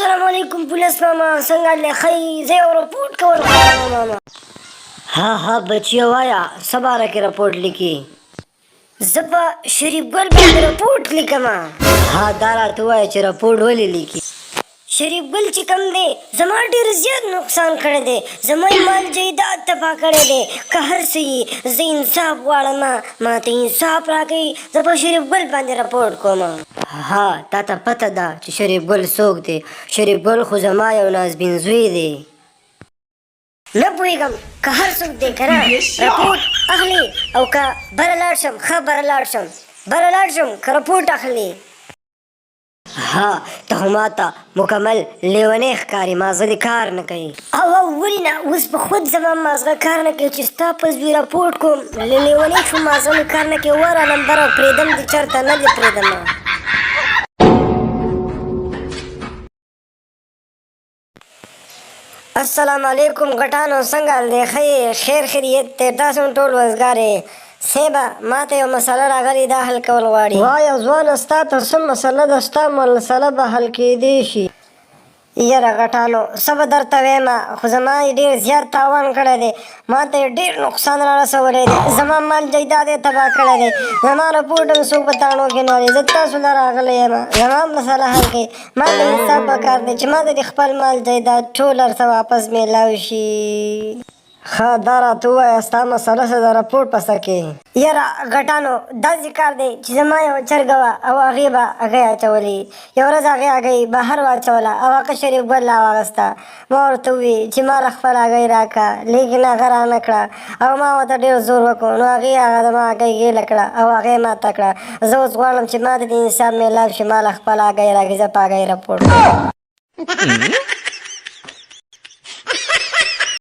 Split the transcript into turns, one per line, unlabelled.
السلام علیکم پولیس ماما څنګه له خی زه یو رپورټ کوم ماما. ها بچیو وایا سباره کې رپورټ لیکي زه په شریف ګل باندې رپورټ لیکم. ها دا راته وایه چې رپورټ ولې لیکي. شریف ګل چې کوم دی زما ډېر زیات نقصان کړی دی، زما مال جایداد تباه کړی دی. که هر څه یي زه انصاف غواړم، ما ته انصاف راکوي. زه په شریف ګل باندې رپورټ کوم. ها تا ته پته ده چې شریف ګل څوک دی؟ شریف ګل خو زما یو نازبین زوی دی. نه پوهېږم که هر څوک دی که نه رپورټ اخلي، او که بره لاړ شم ښه بره لاړ شم که رپورټ اخلي. ها ته خو ما ته مکمل لیونی ښکاري، ماغزه دې کار نه کوي. او ولې نه، اوس په خود زما ماغزه کار نه کوي چې ستا په زوی رپورټ کوم. لیونی شوم، ماغزه مې کار نه کوي. وره نمبره پرېږدم دې چېرته نه دې پرېږدمه. السلام علیکم غټانو، څنګه حال دی؟ ښه خیر خیریت دی؟ تاسو هم ټول وزګار یې؟ صیبه ما ته یو مسله راغلې دا حل کول غواړي. وایه ځوانه ستا ته څه مسله ده؟ ستا مسله به حل کېدی شي. یاره غټانو څه به درته ویمه، خو زما یې ډېر زیات تاوان کړی دی، ما ته یې ډېر نقصان را رسولی دی. زما مال جایداد یې تباه کړی دی، زما رپورټ هم څوک په تاڼو کې نه والي. زه تاسو ته راغلی یم زما مسله حل کړئ. ما ته انصاف پکار دی چې ما ته د خپل مال جایداد ټول هر څه واپس میلاو شي. ښه دا راته ووایه ستا مسله څه ده؟ رپورټ په سر کې. یاره غټانو داسې کار دی چې زما یوه چرګه وه او هغې به هګۍ اچولې. یوه ورځ هغې هګۍ بهر واچوله او هغه شریف ګل راواغسته. ما ورته وویل چې ما له خپله هګۍ راکړه، لیکن هغه رانه کړه او ما ورته ډېر زور وکړو. نو هغې هغه زما هګۍ ګېله کړه او هغې ماته کړه. زه اوس غواړم چې ما ته د انصاف میلاو شي، ما له خپله هګۍ راکړي، زه په هګۍ رپورټ کوم.